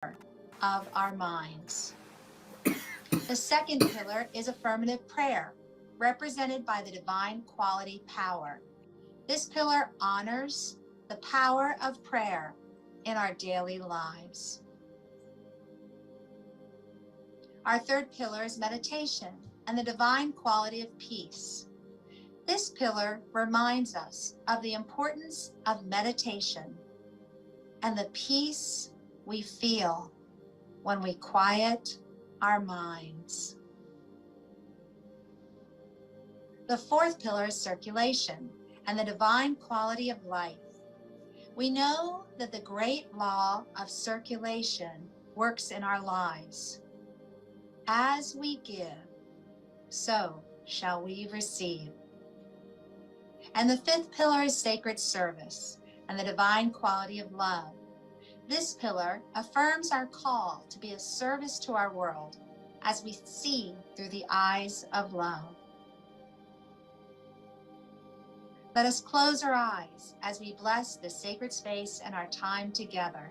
of our minds. The second pillar is affirmative prayer, represented by the divine quality power. This pillar honors the power of prayer in our daily lives. Our third pillar is meditation and the divine quality of peace. This pillar reminds us of the importance of meditation and the peace we feel when we quiet our minds. The fourth pillar is circulation and the divine quality of life. We know that the great law of circulation works in our lives. As we give, so shall we receive. And the fifth pillar is sacred service and the divine quality of love. This pillar affirms our call to be a service to our world as we see through the eyes of love. Let us close our eyes as we bless this sacred space and our time together.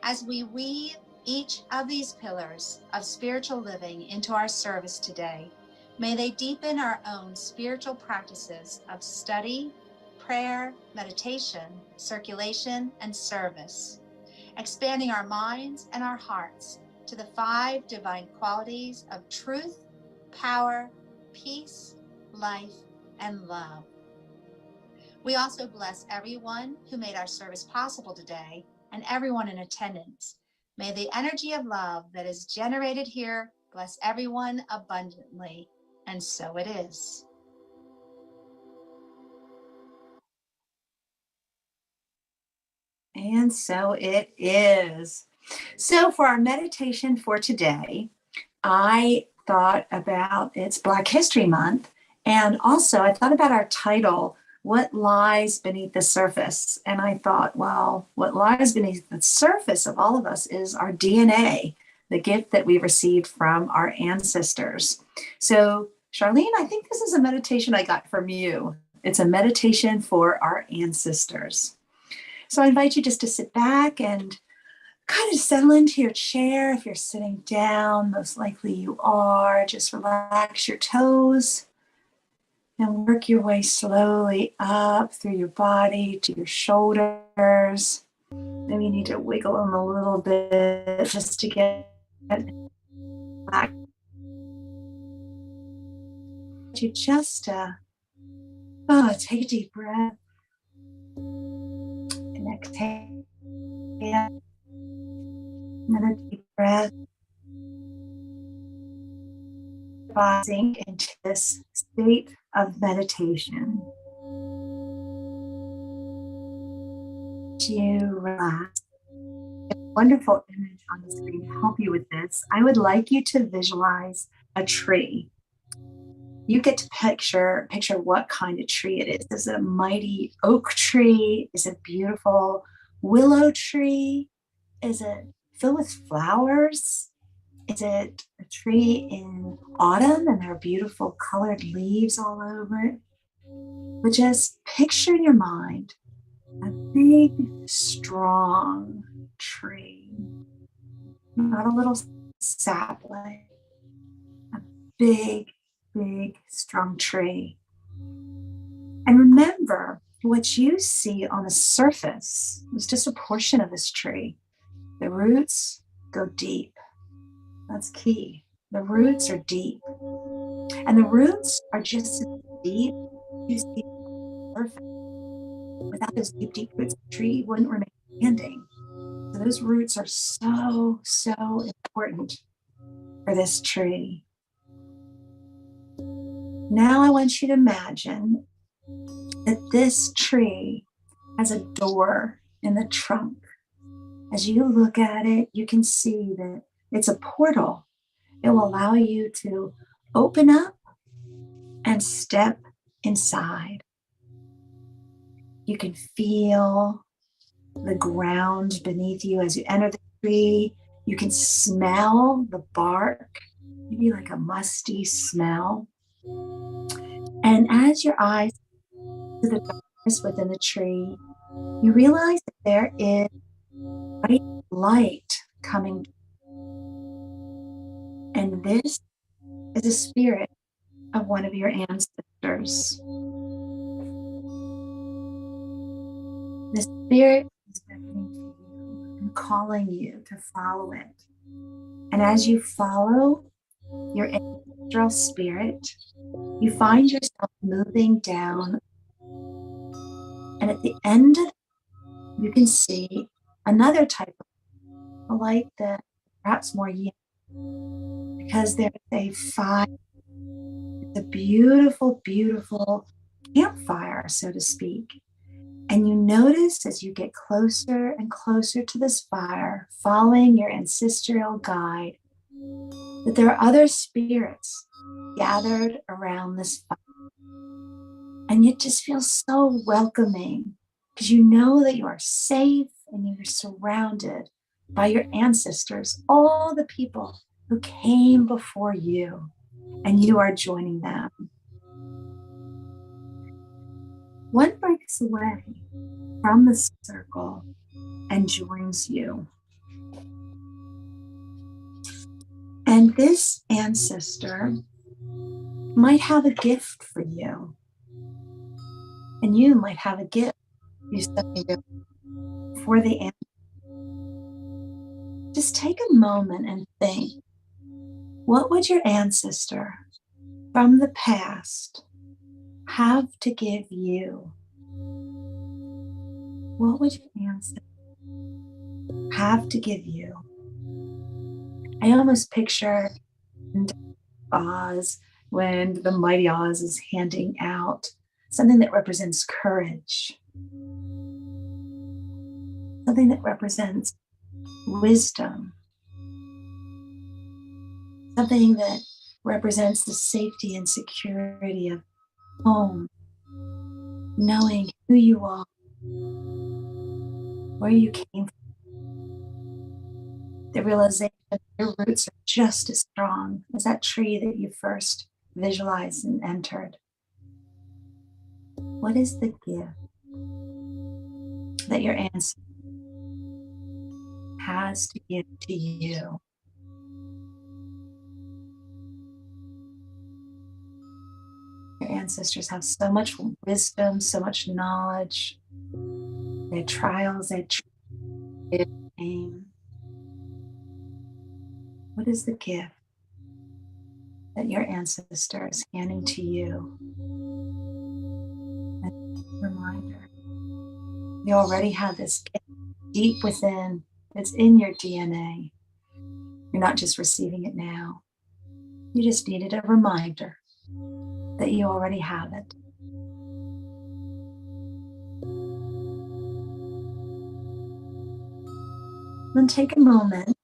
As we weave each of these pillars of spiritual living into our service today, may they deepen our own spiritual practices of study, prayer, meditation, circulation, and service, expanding our minds and our hearts to the 5 divine qualities of truth, power, peace, life, and love. We also bless everyone who made our service possible today and everyone in attendance. May the energy of love that is generated here bless everyone abundantly, and so it is. And so it is. So for our meditation for today, I thought about it's Black History Month. And also I thought about our title, What Lies Beneath the Surface? And I thought, well, what lies beneath the surface of all of us is our DNA, the gift that we received from our ancestors. So Charlene, I think this is a meditation I got from you. It's a meditation for our ancestors. So I invite you just to sit back and kind of settle into your chair. If you're sitting down, most likely you are. Just relax your toes and work your way slowly up through your body to your shoulders. Maybe you need to wiggle them a little bit just to get back. You just take a deep breath and exhale. Another deep breath. Sink into this state of meditation. You relax. A wonderful image on the screen to help you with this. I would like you to visualize a tree. You get to picture what kind of tree it is. Is it a mighty oak tree? Is it a beautiful willow tree? Is it filled with flowers? Is it a tree in autumn and there are beautiful colored leaves all over it? But just picture in your mind a big, strong tree, not a little sapling, a big, strong tree. And remember, what you see on the surface is just a portion of this tree. The roots go deep. That's key. The roots are deep. And the roots are just as deep as the surface. Without those deep roots, the tree wouldn't remain standing. So those roots are so important for this tree. Now I want you to imagine that this tree has a door in the trunk. As you look at it, you can see that it's a portal. It will allow you to open up and step inside. You can feel the ground beneath you as you enter the tree. You can smell the bark, maybe like a musty smell. And as your eyes to the darkness within the tree, you realize that there is bright light coming. And this is a spirit of one of your ancestors. The spirit is beckoning to you and calling you to follow it. And as you follow your ancestral spirit, you find yourself moving down. And at the end, you can see another type of light that perhaps more yin, because there's a fire. It's a beautiful, beautiful campfire, so to speak. And you notice as you get closer and closer to this fire, following your ancestral guide, that there are other spirits gathered around this fire. And it just feels so welcoming because you know that you are safe and you're surrounded by your ancestors, all the people who came before you, and you are joining them. One breaks away from the circle and joins you. And this ancestor might have a gift for you. And you might have a gift for the ancestor. Just take a moment and think, what would your ancestor from the past have to give you? What would your ancestor have to give you? I almost picture Oz when the mighty Oz is handing out something that represents courage, something that represents wisdom, something that represents the safety and security of home, knowing who you are, where you came from, the realization that your roots are just as strong as that tree that you first visualized and entered. What is the gift that your ancestor has to give to you? Your ancestors have so much wisdom, so much knowledge. Their trials, their pain. What is the gift that your ancestor is handing to you? A reminder. You already have this gift deep within. It's in your DNA. You're not just receiving it now. You just needed a reminder that you already have it. Then take a moment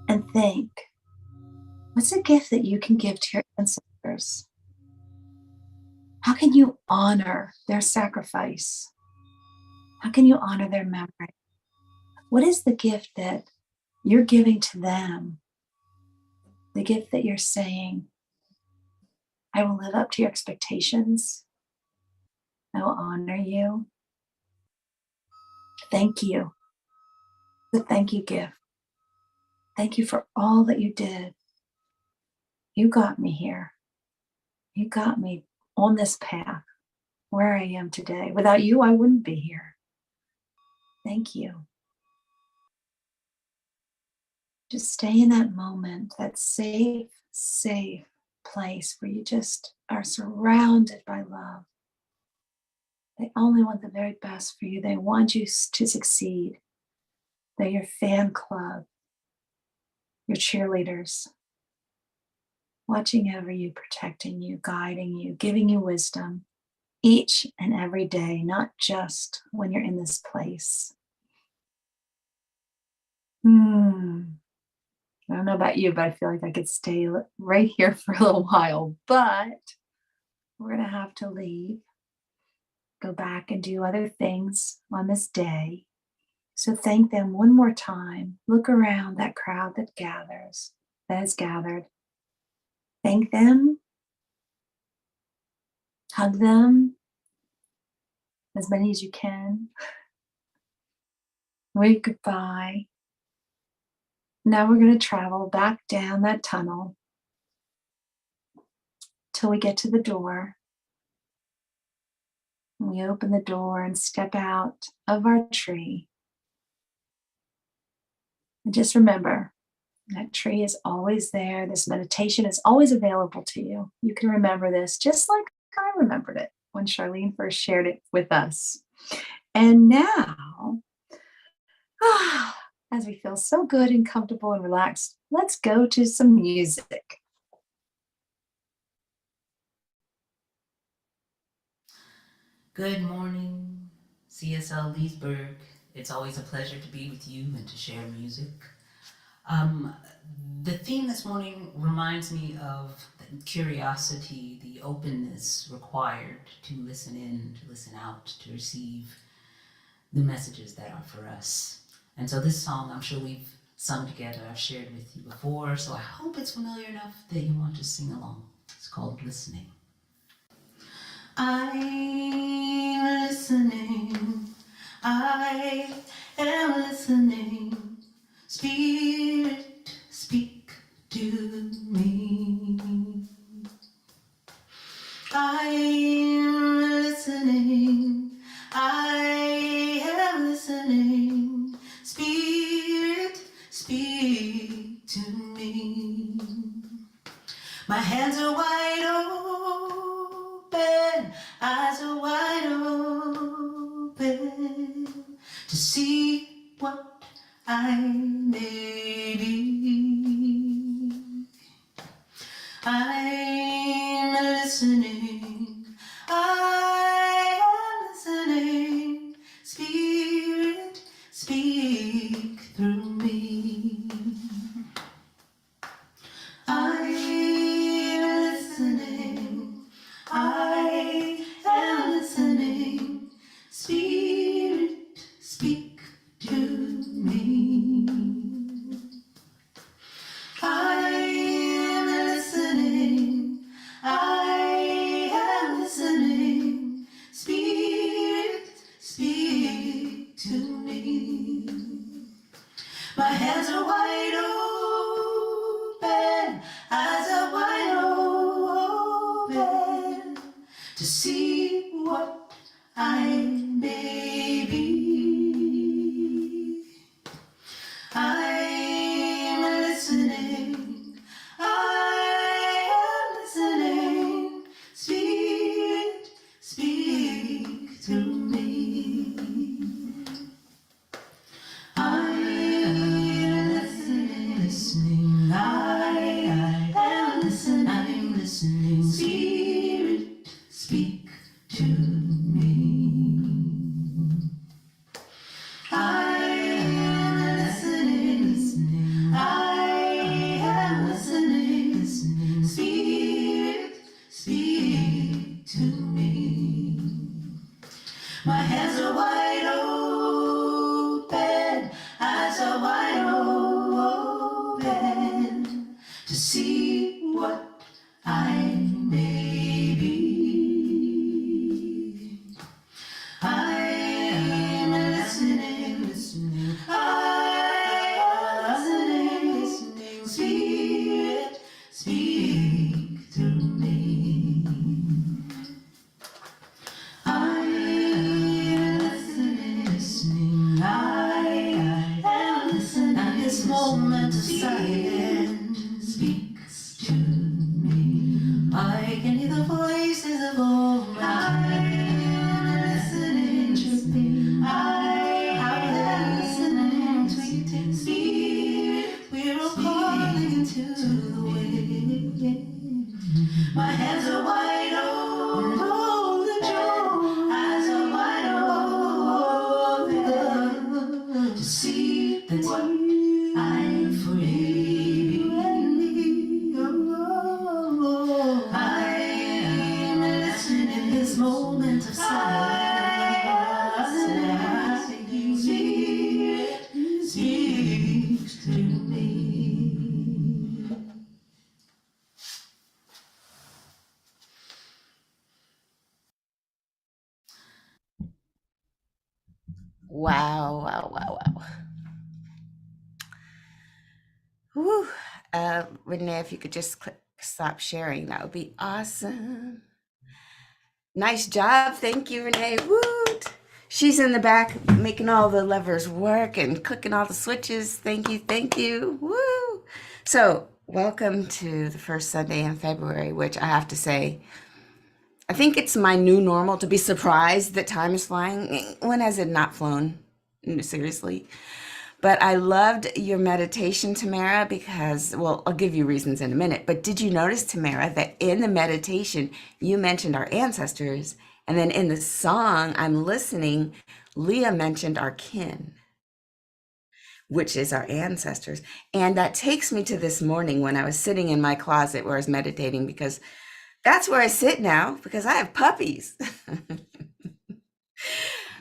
and think, what's a gift that you can give to your ancestors? How can you honor their sacrifice? How can you honor their memory? What is the gift that you're giving to them? The gift that you're saying, I will live up to your expectations. I will honor you. Thank you. The thank you gift. Thank you for all that you did. You got me here. You got me on this path where I am today. Without you, I wouldn't be here. Thank you. Just stay in that moment, that safe, safe place where you just are surrounded by love. They only want the very best for you. They want you to succeed. They're your fan club, your cheerleaders, watching over you, protecting you, guiding you, giving you wisdom each and every day, not just when you're in this place. I don't know about you, but I feel like I could stay right here for a little while, but we're going to have to leave, go back and do other things on this day. So thank them one more time. Look around that crowd that has gathered. Thank them, hug them, as many as you can. Wave goodbye. Now we're going to travel back down that tunnel till we get to the door. We open the door and step out of our tree. And just remember, that tree is always there. This meditation is always available to you. You can remember this just like I remembered it when Charlene first shared it with us. And now, as we feel so good and comfortable and relaxed, let's go to some music. Good morning, CSL Leesburg. It's always a pleasure to be with you and to share music. Um, the theme this morning reminds me of the curiosity, the openness required to listen in, to listen out, to receive the messages that are for us. And so this song, I'm sure we've sung together, I've shared with you before, so I hope it's familiar enough that you want to sing along. It's called Listening. I'm listening. I am listening. Spirit, speak to me. I'm listening. I am listening. Spirit, speak to me. My hands are wide open, eyes are wide open to see what I may be. I'm listening, I am listening. Spirit, speak through me. I'm listening, I am listening. Spirit, speak to me. I'm listening, I am listening. Spirit, speak to me. My hands are wide open, eyes are wide open to see what I may be. I'm listening, I am listening. Spirit, speak through me. I'm listening, I am listening. I'm listening. Spirit, speak to me. I'm listening, I am listening. Spirit, speak to me. My hands are wide open, eyes are wide open to see what I may be. I'm listening, I am listening. Spirit, speak through me. I'm listening, I am listening. And this moment of silence speaks to me. I can hear the voices of all my listening, chirping. I am listening, tweeting. Spirit, we're all calling into the wind. My hands are wide open, hold the door. Eyes are wide open to see that I'm free. I'm listening in this moment of silence. Spirit, speak through me. Wow, wow, wow, wow. Renee, if you could just stop sharing, that would be awesome. Nice job. Thank you, Renee. Woot. She's in the back making all the levers work and clicking all the switches. Thank you. Thank you. Woo. So, welcome to the first Sunday in February, which I have to say, I think it's my new normal to be surprised that time is flying. When has it not flown? Seriously. But I loved your meditation, Tamara, because, well, I'll give you reasons in a minute. But did you notice, Tamara, that in the meditation, you mentioned our ancestors, and then in the song I'm listening, Leah mentioned our kin, which is our ancestors. And that takes me to this morning when I was sitting in my closet where I was meditating, because that's where I sit now, because I have puppies.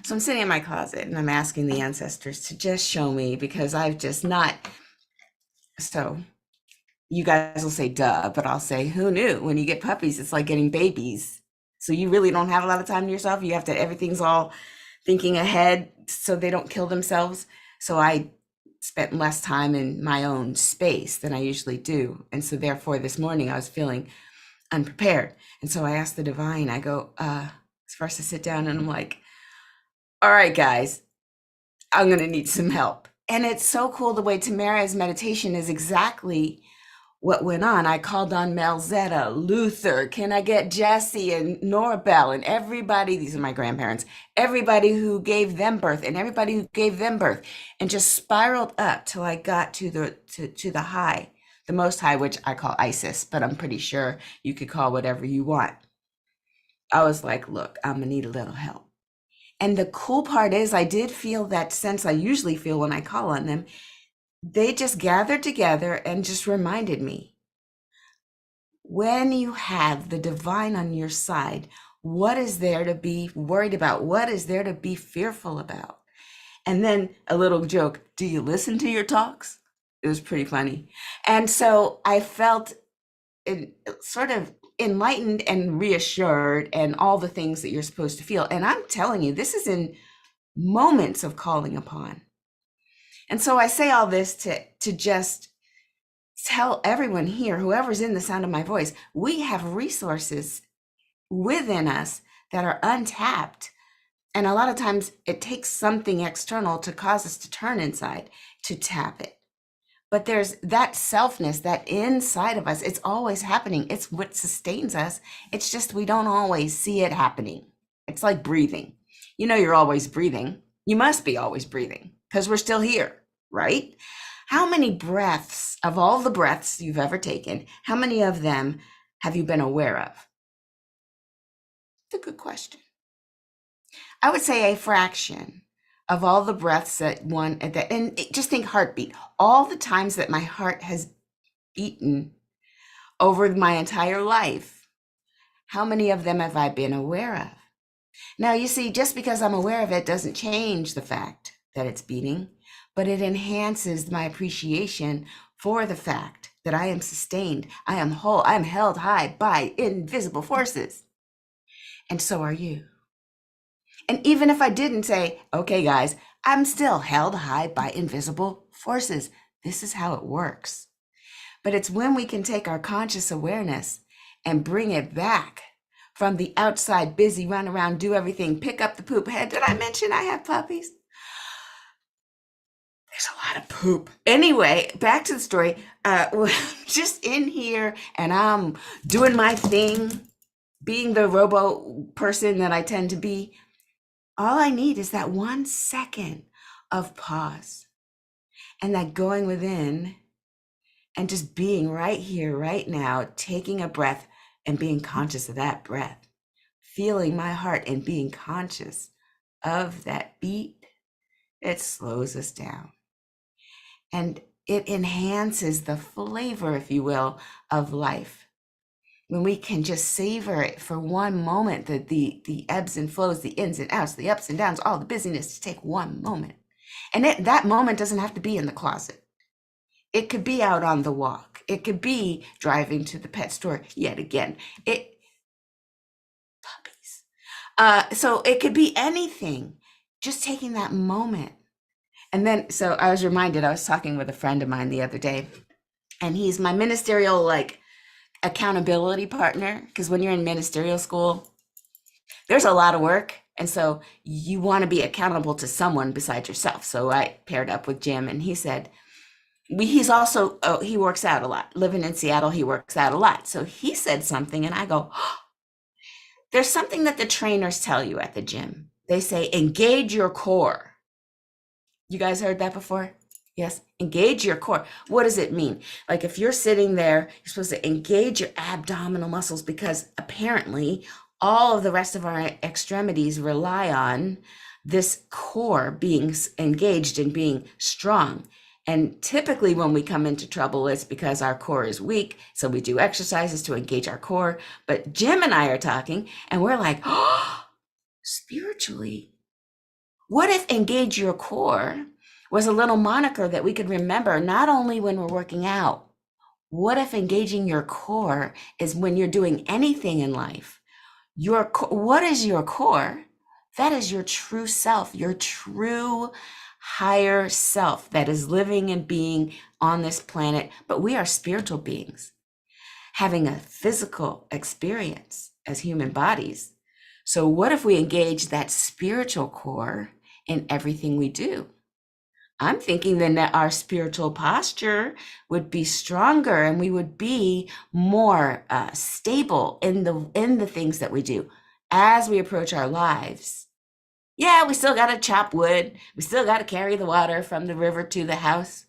So I'm sitting in my closet and I'm asking the ancestors to just show me, because I've just not. So you guys will say, duh, but I'll say, who knew? When you get puppies, it's like getting babies. So you really don't have a lot of time to yourself. You have to, everything's all thinking ahead so they don't kill themselves. So I spent less time in my own space than I usually do. And so therefore this morning I was feeling unprepared. And so I asked the divine, I go, first I sit down and I'm like, all right, guys, I'm going to need some help. And it's so cool the way Tamara's meditation is exactly what went on. I called on Melzetta, Luther, can I get Jesse and Norabelle and everybody, these are my grandparents, everybody who gave them birth and everybody who gave them birth, and just spiraled up till I got to the high, the most high, which I call Isis, but I'm pretty sure you could call whatever you want. I was like, look, I'm gonna need a little help. And the cool part is I did feel that sense I usually feel when I call on them. They just gathered together and just reminded me, when you have the divine on your side, what is there to be worried about? What is there to be fearful about? And then a little joke, do you listen to your talks? It was pretty funny. And so I felt sort of enlightened and reassured and all the things that you're supposed to feel. And I'm telling you, this is in moments of calling upon. And so I say all this to just tell everyone here, whoever's in the sound of my voice, we have resources within us that are untapped. And a lot of times it takes something external to cause us to turn inside to tap it. But there's that selfness, that inside of us, it's always happening. It's what sustains us. It's just we don't always see it happening. It's like breathing. You know, you're always breathing. You must be always breathing because we're still here, right? How many breaths, of all the breaths you've ever taken, how many of them have you been aware of? It's a good question. I would say a fraction of all the breaths that one, and just think heartbeat, all the times that my heart has beaten over my entire life, how many of them have I been aware of? Now, you see, just because I'm aware of it doesn't change the fact that it's beating, but it enhances my appreciation for the fact that I am sustained, I am whole, I am held high by invisible forces. And so are you. And even if I didn't say, okay, guys, I'm still held high by invisible forces. This is how it works. But it's when we can take our conscious awareness and bring it back from the outside, busy, run around, do everything, pick up the poop. Hey, did I mention I have puppies? There's a lot of poop. Anyway, back to the story. Just in here and I'm doing my thing, being the robo person that I tend to be. All I need is that 1 second of pause and that going within and just being right here, right now, taking a breath and being conscious of that breath, feeling my heart and being conscious of that beat. It slows us down and it enhances the flavor, if you will, of life. When we can just savor it for one moment, the ebbs and flows, the ins and outs, the ups and downs, all the busyness, to take one moment. And that moment doesn't have to be in the closet. It could be out on the walk. It could be driving to the pet store yet again. Puppies. So it could be anything, just taking that moment. And then, so I was reminded, I was talking with a friend of mine the other day, and he's my ministerial like accountability partner, because when you're in ministerial school, there's a lot of work. And so you want to be accountable to someone besides yourself. So I paired up with Jim, and he said, he's also, he works out a lot. Living in Seattle, he works out a lot. So he said something, and I go, oh, there's something that the trainers tell you at the gym. They say, engage your core. You guys heard that before? Yes. Engage your core. What does it mean? Like if you're sitting there, you're supposed to engage your abdominal muscles, because apparently all of the rest of our extremities rely on this core being engaged and being strong. And typically when we come into trouble, it's because our core is weak. So we do exercises to engage our core. But Jim and I are talking, and we're like, oh, spiritually, what if engage your core was a little moniker that we could remember not only when we're working out? What if engaging your core is when you're doing anything in life? What is your core? That is your true self, your true higher self that is living and being on this planet. But we are spiritual beings having a physical experience as human bodies. So what if we engage that spiritual core in everything we do? I'm thinking then that our spiritual posture would be stronger, and we would be more stable in the things that we do as we approach our lives. Yeah, we still got to chop wood. We still got to carry the water from the river to the house.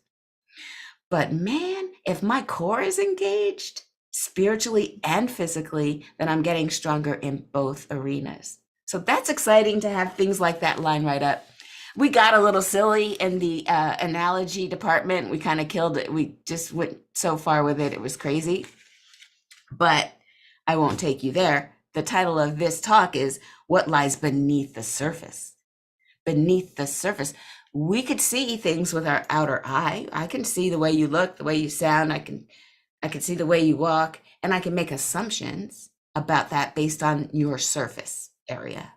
But man, if my core is engaged spiritually and physically, then I'm getting stronger in both arenas. So that's exciting to have things like that line right up. We got a little silly in the analogy department. We kind of killed it. We just went so far with it. It was crazy. But I won't take you there. The title of this talk is What Lies Beneath the Surface. Beneath the surface. We could see things with our outer eye. I can see the way you look, the way you sound. I can see the way you walk, and I can make assumptions about that based on your surface area.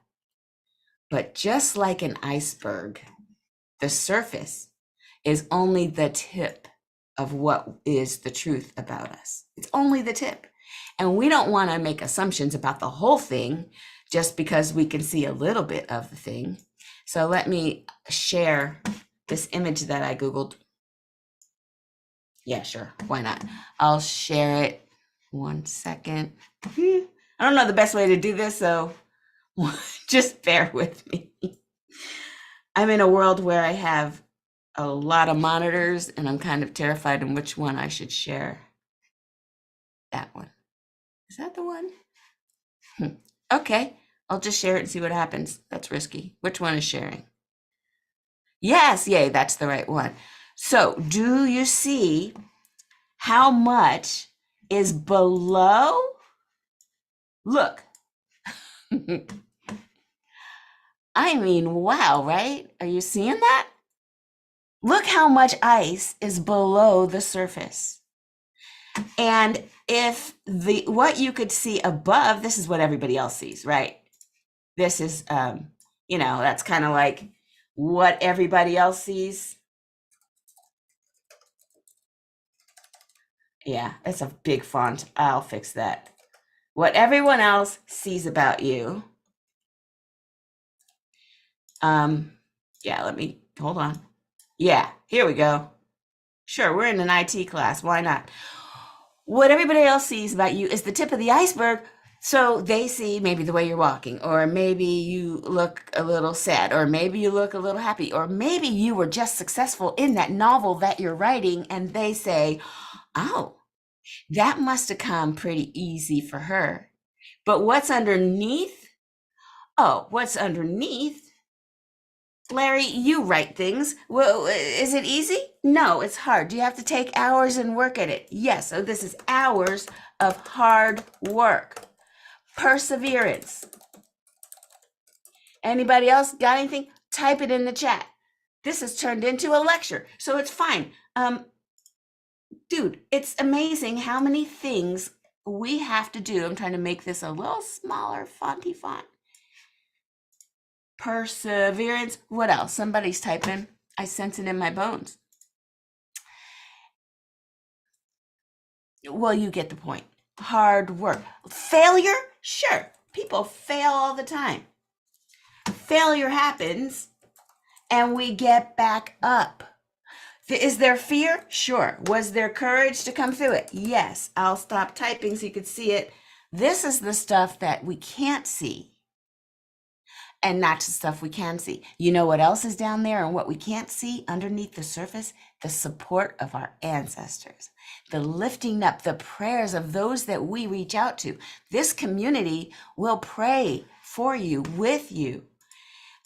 But just like an iceberg, the surface is only the tip of what is the truth about us. It's only the tip. And we don't want to make assumptions about the whole thing just because we can see a little bit of the thing. So let me share this image that I Googled. Yeah, sure. Why not? I'll share it. 1 second. I don't know the best way to do this, so just bear with me. I'm in a world where I have a lot of monitors, and I'm kind of terrified in which one I should share. That one. Is that the one? Okay, I'll just share it and see what happens. That's risky. Which one is sharing? Yes, yay, that's the right one. So do you see how much is below? Look. I mean, wow, right? Are you seeing that? Look how much ice is below the surface. And if what you could see above, this is what everybody else sees, right? This is, that's kind of like what everybody else sees. Yeah, it's a big font. I'll fix that. What everyone else sees about you. Yeah, let me, hold on. Yeah, here we go. Sure, we're in an IT class. Why not? What everybody else sees about you is the tip of the iceberg. So they see maybe the way you're walking, or maybe you look a little sad, or maybe you look a little happy, or maybe you were just successful in that novel that you're writing, and they say, oh, that must have come pretty easy for her. But what's underneath? Oh, what's underneath? Larry, you write things. Well, is it easy? No, it's hard. Do you have to take hours and work at it? Yes. So this is hours of hard work. Perseverance. Anybody else got anything? Type it in the chat. This has turned into a lecture, so it's fine. Dude, it's amazing how many things we have to do. I'm trying to make this a little smaller fonty font. Perseverance. What else? Somebody's typing. I sense it in my bones. Well, you get the point. Hard work. Failure? Sure. People fail all the time. Failure happens and we get back up. Is there fear? Sure. Was there courage to come through it? Yes. I'll stop typing so you could see it. This is the stuff that we can't see, and not the stuff we can see. You know what else is down there and what we can't see underneath the surface? The support of our ancestors, the lifting up, the prayers of those that we reach out to. This community will pray for you, with you.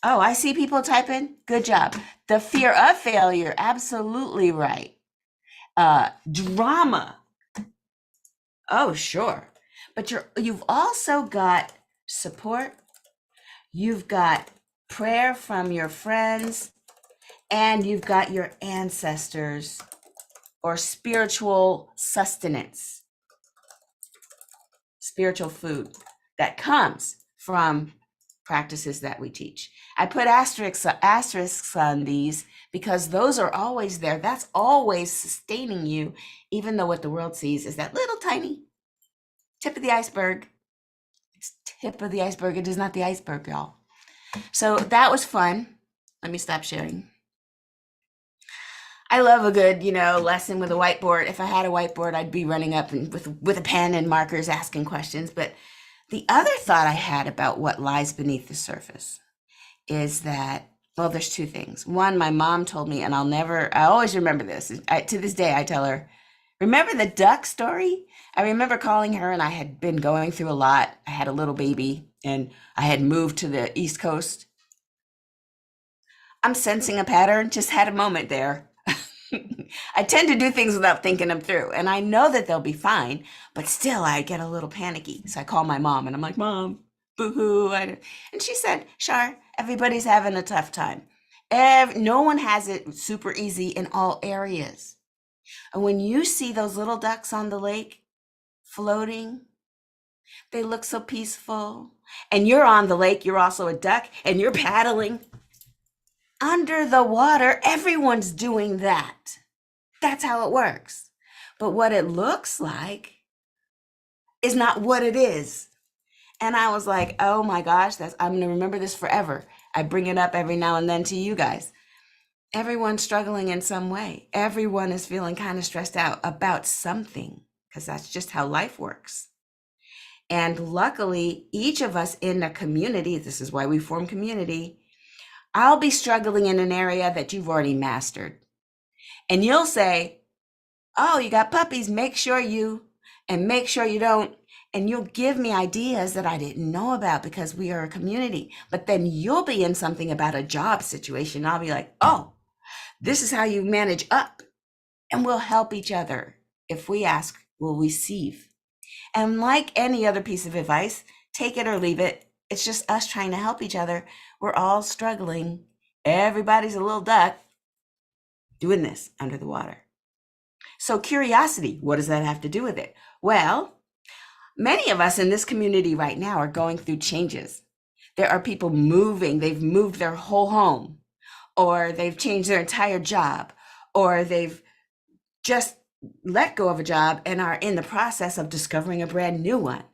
Oh, I see people typing. Good job. The fear of failure, absolutely right. Drama. Oh, sure. But you've also got support. You've got prayer from your friends, and you've got your ancestors or spiritual sustenance, spiritual food that comes from practices that we teach. I put asterisks on these because those are always there. That's always sustaining you, even though what the world sees is that little tiny tip of the iceberg. It's tip of the iceberg. It is not the iceberg, y'all. So that was fun. Let me stop sharing. I love a good, lesson with a whiteboard. If I had a whiteboard, I'd be running up and with a pen and markers asking questions. But the other thought I had about what lies beneath the surface is that, well, there's two things. One, my mom told me, and I always remember this. To this day, I tell her, remember the duck story? I remember calling her, and I had been going through a lot. I had a little baby, and I had moved to the East Coast. I'm sensing a pattern, just had a moment there. I tend to do things without thinking them through, and I know that they'll be fine, but still I get a little panicky. So I call my mom and I'm like, Mom, boo-hoo. And she said, Shar, everybody's having a tough time. No one has it super easy in all areas. And when you see those little ducks on the lake floating, they look so peaceful. And you're on the lake, you're also a duck, and you're paddling under the water. Everyone's doing that. That's how it works. But what it looks like is not what it is. And I was like, oh my gosh, I'm gonna remember this forever. I bring it up every now and then to you guys. Everyone's struggling in some way. Everyone is feeling kind of stressed out about something, because that's just how life works. And luckily, each of us in a community, this is why we form community, I'll be struggling in an area that you've already mastered. And you'll say, oh, you got puppies, make sure you don't. And you'll give me ideas that I didn't know about because we are a community. But then you'll be in something about a job situation. I'll be like, oh, this is how you manage up. And we'll help each other. If we ask, we'll receive. And like any other piece of advice, take it or leave it. It's just us trying to help each other. We're all struggling. Everybody's a little duck doing this under the water. So curiosity, what does that have to do with it? Well, many of us in this community right now are going through changes. There are people moving. They've moved their whole home, or they've changed their entire job, or they've just let go of a job and are in the process of discovering a brand new one,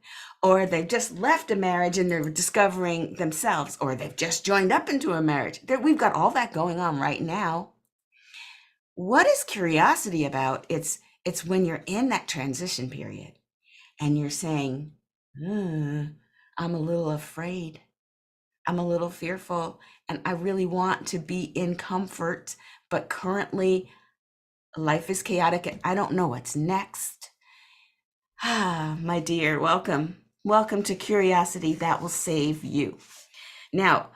or they've just left a marriage and they're discovering themselves, or they've just joined up into a marriage. We've got all that going on right now. What is curiosity about? It's when you're in that transition period and you're saying, I'm a little afraid. I'm a little fearful, and I really want to be in comfort, but currently life is chaotic and I don't know what's next. My dear, welcome. Welcome to Curiosity That Will Save You. Now,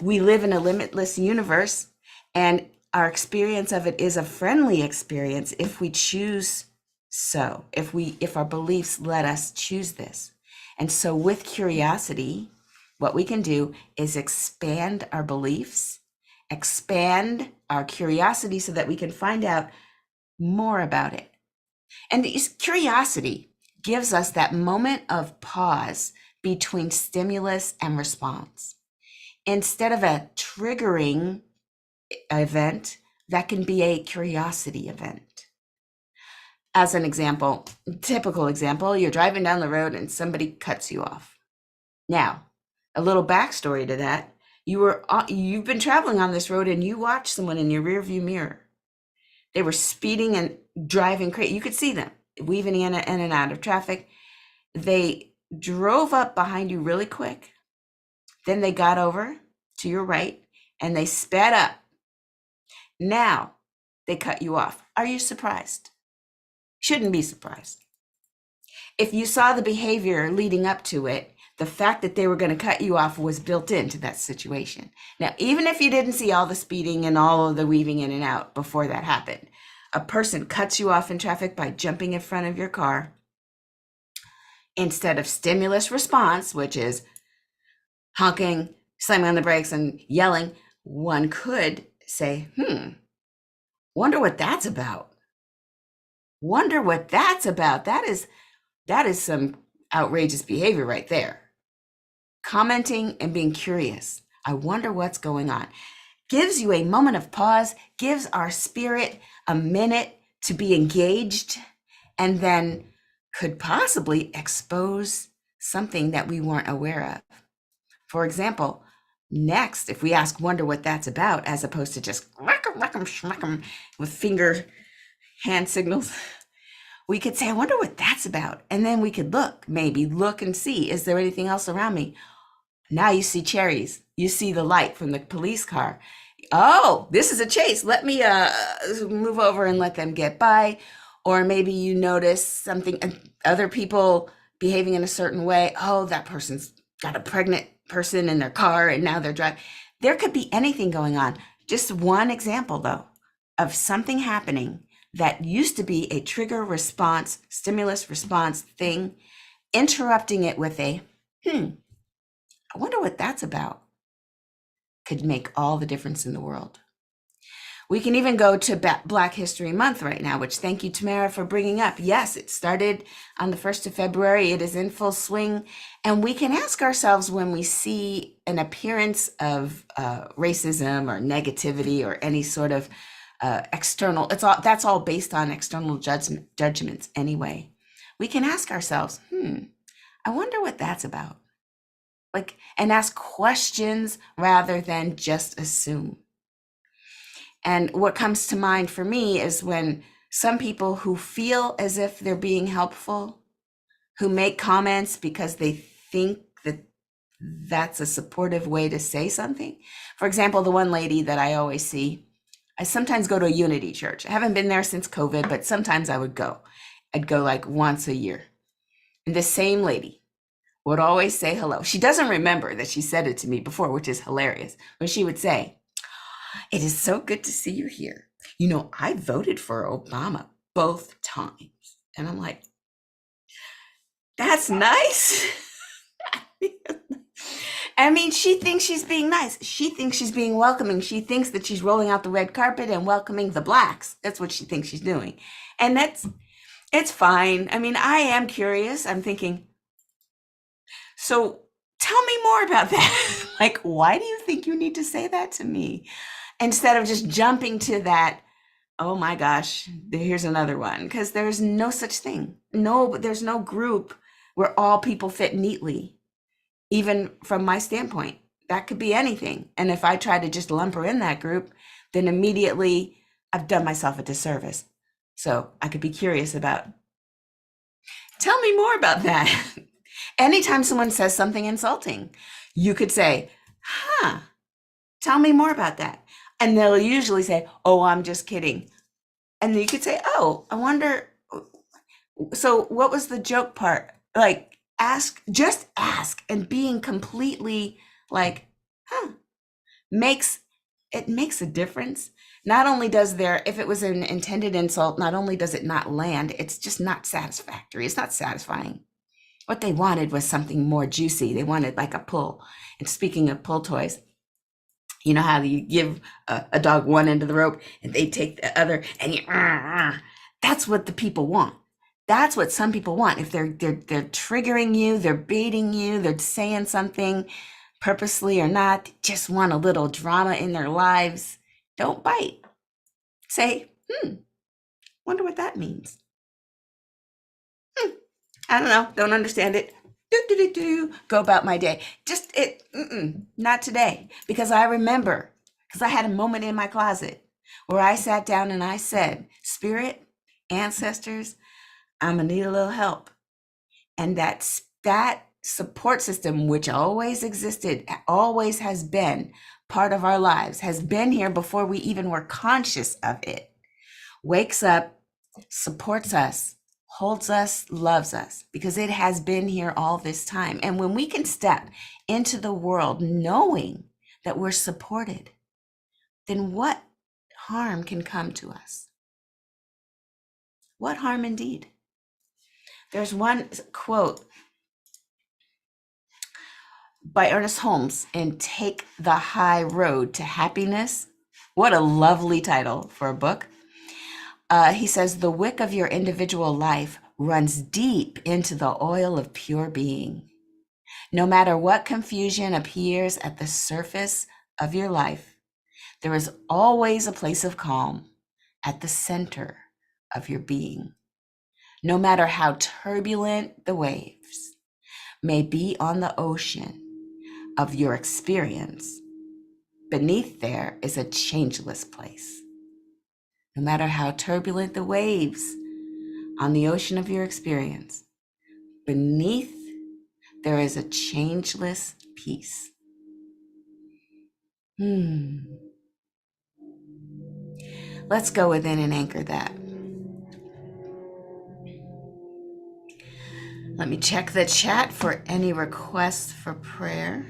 we live in a limitless universe, and our experience of it is a friendly experience if we choose so, if our beliefs let us choose this. And so with curiosity, what we can do is expand our beliefs, expand our curiosity so that we can find out more about it. And curiosity gives us that moment of pause between stimulus and response. Instead of a triggering event, that can be a curiosity event. as an example, typical example, you're driving down the road and somebody cuts you off. Now, a little backstory to that. You've been traveling on this road and you watched someone in your rearview mirror. They were speeding and driving crazy. You could see them weaving in and out of traffic. They drove up behind you really quick. Then they got over to your right and they sped up. Now they cut you off. Are you surprised? Shouldn't be surprised. If you saw the behavior leading up to it, the fact that they were going to cut you off was built into that situation. Now, even if you didn't see all the speeding and all of the weaving in and out before that happened, a person cuts you off in traffic by jumping in front of your car. Instead of stimulus response, which is honking, slamming on the brakes and yelling, one could say, wonder what that's about. Wonder what that's about. That is some outrageous behavior right there. Commenting and being curious. I wonder what's going on. Gives you a moment of pause, gives our spirit a minute to be engaged, and then could possibly expose something that we weren't aware of. For example, next, if we ask, wonder what that's about, as opposed to just whack 'em, schmack 'em with finger hand signals, we could say, I wonder what that's about. And then we could look and see, is there anything else around me? Now you see cherries. You see the light from the police car. Oh, this is a chase. Let me move over and let them get by. Or maybe you notice something, other people behaving in a certain way. Oh, that person's got a pregnant person in their car and now they're driving. There could be anything going on. Just one example, though, of something happening that used to be a trigger response, stimulus response thing, interrupting it with a, I wonder what that's about, could make all the difference in the world. We can even go to Black History Month right now, which thank you, Tamara, for bringing up. Yes, it started on the 1st of February. It is in full swing. And we can ask ourselves when we see an appearance of racism or negativity or any sort of external, that's all based on external judgments anyway. We can ask ourselves, I wonder what that's about. And ask questions rather than just assume. And what comes to mind for me is when some people who feel as if they're being helpful, who make comments because they think that that's a supportive way to say something. For example, the one lady that I always see, I sometimes go to a Unity church. I haven't been there since COVID, but sometimes I would go. I'd go like once a year. And the same lady would always say hello. She doesn't remember that she said it to me before, which is hilarious. When she would say, it is so good to see you here. You know, I voted for Obama both times. And I'm like, that's nice. I mean, she thinks she's being nice. She thinks she's being welcoming. She thinks that she's rolling out the red carpet and welcoming the blacks. That's what she thinks she's doing. And it's fine. I mean, I am curious. I'm thinking, so tell me more about that. Like, why do you think you need to say that to me? Instead of just jumping to that, oh my gosh, here's another one. Because there's no such thing. There's no group where all people fit neatly. Even from my standpoint, that could be anything. And if I try to just lump her in that group, then immediately I've done myself a disservice. So I could be curious about, tell me more about that. Anytime someone says something insulting, you could say, tell me more about that. And they'll usually say, oh, I'm just kidding. And you could say, oh, I wonder, so what was the joke part? Like, just ask, and being completely like, makes a difference. Not only does if it was an intended insult, not only does it not land, it's just not satisfactory. It's not satisfying. What they wanted was something more juicy. They wanted like a pull. And speaking of pull toys, you know how you give a dog one end of the rope and they take the other, and that's what the people want. That's what some people want. If they're triggering you, they're baiting you, they're saying something purposely or not, just want a little drama in their lives. Don't bite. Say, wonder what that means. I don't know. Don't understand it. Go about my day. Not today. Because I remember, because I had a moment in my closet where I sat down and I said, Spirit, ancestors, I'm going to need a little help. And that support system, which always existed, always has been part of our lives, has been here before we even were conscious of it, wakes up, supports us, holds us, loves us, because it has been here all this time. And when we can step into the world knowing that we're supported, then what harm can come to us? What harm indeed? There's one quote by Ernest Holmes in Take the High Road to Happiness. What a lovely title for a book. He says, the wick of your individual life runs deep into the oil of pure being. No matter what confusion appears at the surface of your life, there is always a place of calm at the center of your being. No matter how turbulent the waves may be on the ocean of your experience, beneath there is a changeless place. No matter how turbulent the waves on the ocean of your experience, beneath there is a changeless peace. Let's go within and anchor that. Let me check the chat for any requests for prayer.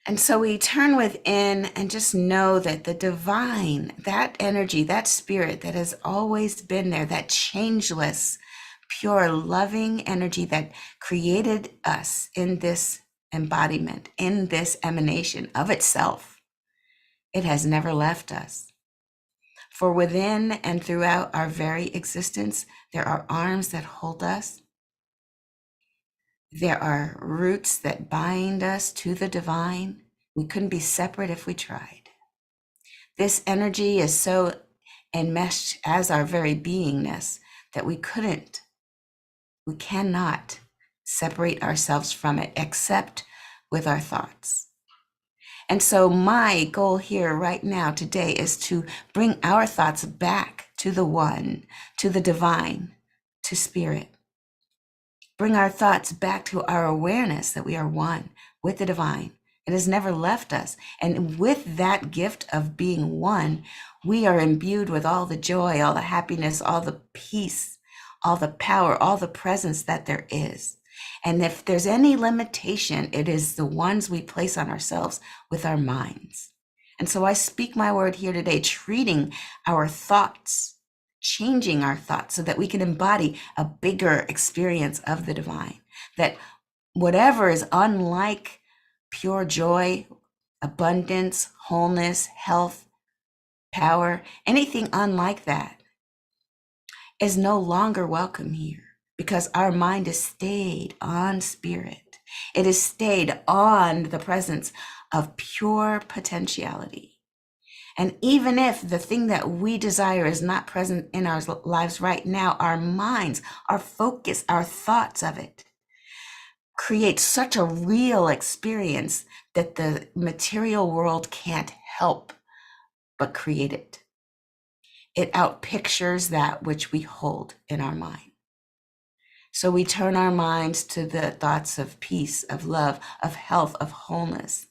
And so we turn within and just know that the divine, that energy, that spirit that has always been there, that changeless, pure, loving energy that created us in this embodiment, in this emanation of itself, it has never left us. For within and throughout our very existence, there are arms that hold us. There are roots that bind us to the divine. We couldn't be separate if we tried. This energy is so enmeshed as our very beingness that we cannot separate ourselves from it except with our thoughts. And so my goal here right now today is to bring our thoughts back to the one, to the divine, to spirit. Bring our thoughts back to our awareness that we are one with the divine. It has never left us. And with that gift of being one, we are imbued with all the joy, all the happiness, all the peace, all the power, all the presence that there is. And if there's any limitation, it is the ones we place on ourselves with our minds. And so I speak my word here today, treating our thoughts, changing our thoughts so that we can embody a bigger experience of the divine, that whatever is unlike pure joy, abundance, wholeness, health, power, anything unlike that is no longer welcome here, because our mind is stayed on spirit. It is stayed on the presence of pure potentiality. And even if the thing that we desire is not present in our lives right now, our minds, our focus, our thoughts of it create such a real experience that the material world can't help but create it. It outpictures that which we hold in our mind. So we turn our minds to the thoughts of peace, of love, of health, of wholeness.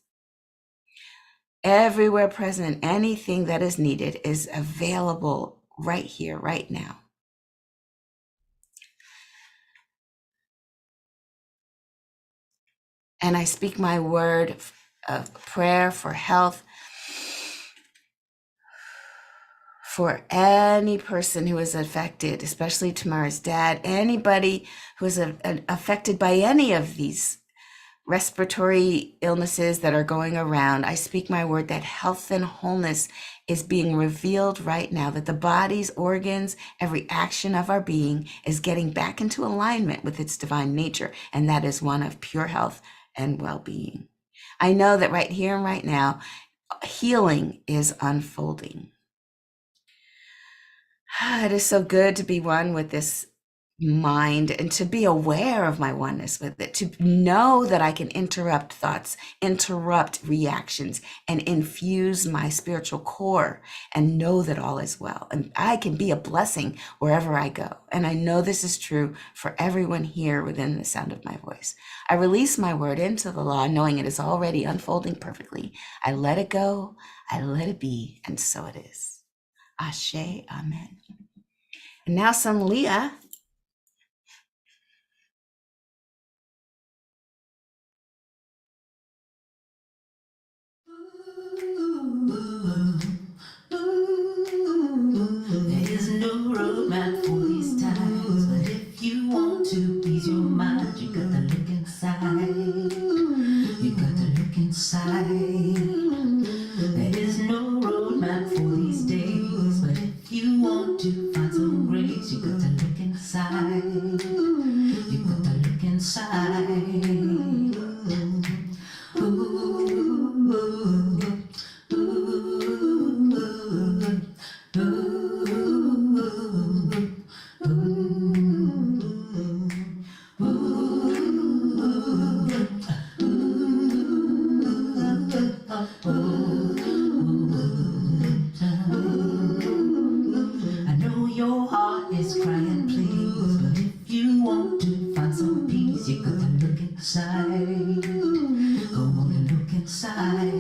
Everywhere present, anything that is needed is available right here, right now. And I speak my word of prayer for health for any person who is affected, especially Tamara's dad, anybody who is affected by any of these respiratory illnesses that are going around. I speak my word that health and wholeness is being revealed right now, that the body's organs, every action of our being is getting back into alignment with its divine nature, and that is one of pure health and well-being. I know that right here and right now, healing is unfolding. It is so good to be one with this mind and to be aware of my oneness with it, to know that I can interrupt thoughts, interrupt reactions, and infuse my spiritual core and know that all is well. And I can be a blessing wherever I go. And I know this is true for everyone here within the sound of my voice. I release my word into the law, knowing it is already unfolding perfectly. I let it go, I let it be, and so it is. Ashe, amen. And now some Leah. There is no roadmap for these times, but if you want to ease your mind, you gotta look inside. You gotta look inside. There is no roadmap for these days, but if you want to find some grace, you gotta look inside. You gotta look inside. I know your heart is crying, please, but if you want to find some peace, you gotta look inside. Go on and look inside.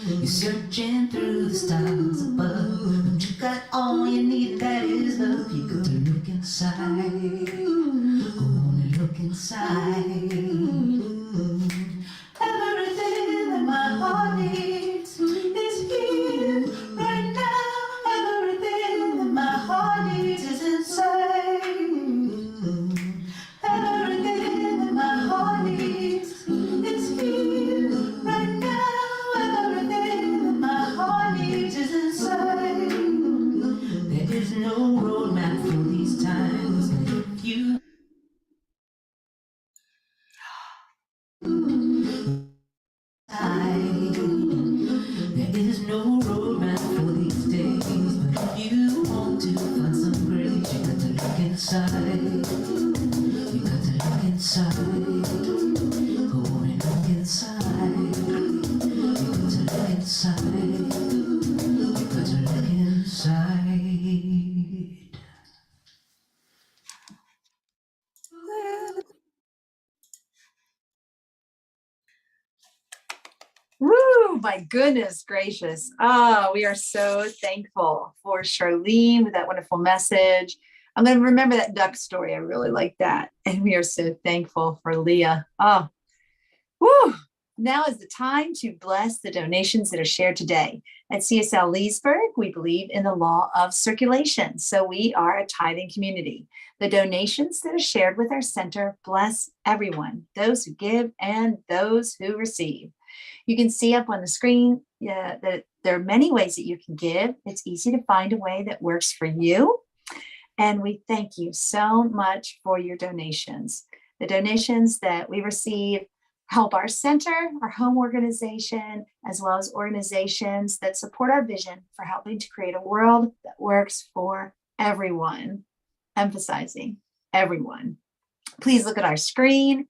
You're searching through the stars above, but you got all you need, that is love. You gotta look inside. Go on and look inside. Everything that my heart needs is here right now. Everything that my heart needs is inside. Everything that my heart needs is here right now. Everything that my heart needs is inside. There is no roadmap for these times, but if you there is no roadmap for these days, but if you want to find some grace, you gotta look inside. You gotta look inside. Go on and look inside. You gotta look inside. You gotta look inside. Woo, my goodness gracious. We are so thankful for Charlene with that wonderful message. I'm going to remember that duck story. I really like that. And we are so thankful for Leah. Woo. Now is the time to bless the donations that are shared today. At CSL Leesburg, we believe in the law of circulation. So we are a tithing community. The donations that are shared with our center bless everyone, those who give and those who receive. You can see up on the screen that there are many ways that you can give. It's easy to find a way that works for you. And we thank you so much for your donations. The donations that we receive help our center, our home organization, as well as organizations that support our vision for helping to create a world that works for everyone, emphasizing everyone. Please look at our screen,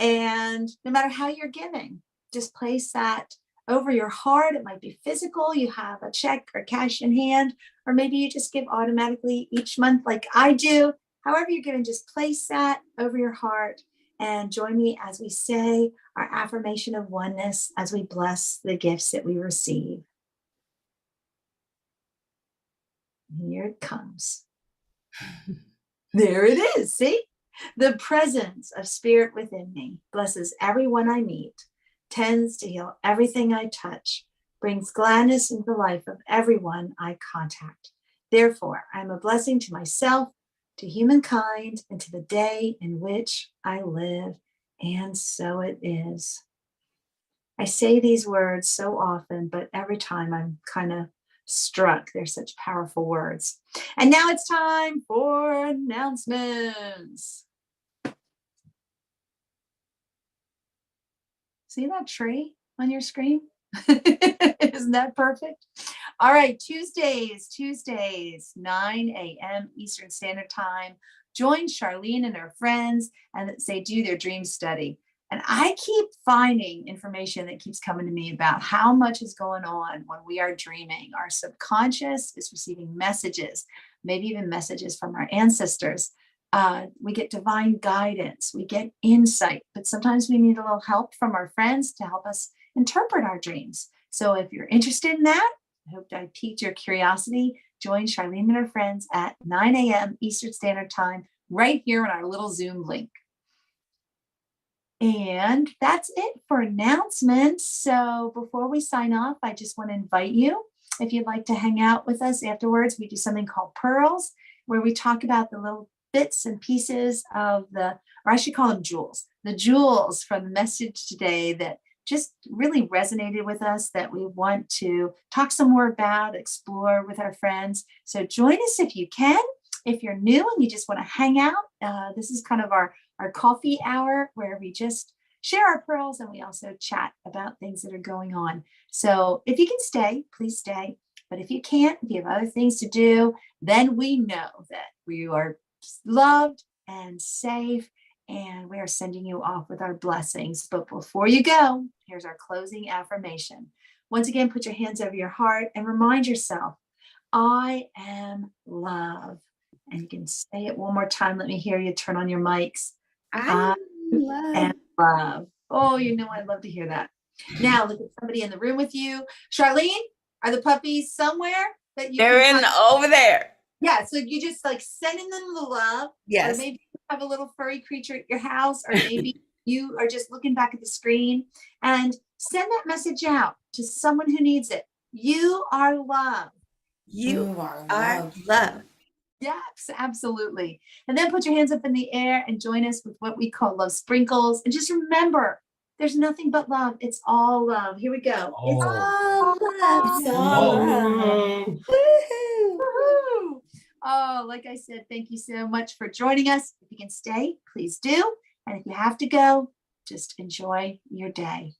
and no matter how you're giving, just place that over your heart. It might be physical, you have a check or cash in hand, or maybe you just give automatically each month like I do. However you're giving, just place that over your heart and join me as we say our affirmation of oneness as we bless the gifts that we receive. Here it comes. There it is, see? The presence of spirit within me blesses everyone I meet, tends to heal everything I touch, brings gladness into the life of everyone I contact. Therefore, I am a blessing to myself, to humankind, and to the day in which I live. And so it is. I say these words so often, but every time I'm kind of struck. They're such powerful words. And now it's time for announcements. See that tree on your screen? Isn't that perfect? All right, Tuesdays, 9 a.m. Eastern Standard Time. Join Charlene and her friends and they do their dream study. And I keep finding information that keeps coming to me about how much is going on when we are dreaming. Our subconscious is receiving messages, maybe even messages from our ancestors. We get divine guidance, we get insight, but sometimes we need a little help from our friends to help us interpret our dreams. So if you're interested in that, I hope I piqued your curiosity. Join Charlene and her friends at 9 a.m. Eastern Standard Time, right here in our little Zoom link. And that's it for announcements. So before we sign off, I just want to invite you, if you'd like to hang out with us afterwards, we do something called Pearls, where we talk about the little bits and pieces of or I should call them jewels, the jewels from the message today that just really resonated with us, that we want to talk some more about, explore with our friends. So join us if you can. If you're new and you just want to hang out, this is kind of our coffee hour where we just share our pearls and we also chat about things that are going on. So if you can stay, please stay. But if you can't, if you have other things to do, then we know that we are loved and safe, and we are sending you off with our blessings. But before you go, here's our closing affirmation. Once again, put your hands over your heart and remind yourself, I am love. And you can say it one more time. Let me hear you. Turn on your mics. I am love. Oh, I love to hear that. Now look at somebody in the room with you. Charlene, are the puppies somewhere that you They're in over there. Yeah, so you just like sending them the love. Yes. Or maybe you have a little furry creature at your house, or maybe you are just looking back at the screen, and send that message out to someone who needs it. You are love. You are love. Yes, absolutely. And then put your hands up in the air and join us with what we call love sprinkles. And just remember, there's nothing but love. It's all love. Here we go. It's all love. It's all love. Woohoo. Woohoo. Oh, like I said, thank you so much for joining us. If you can stay, please do. And if you have to go, just enjoy your day.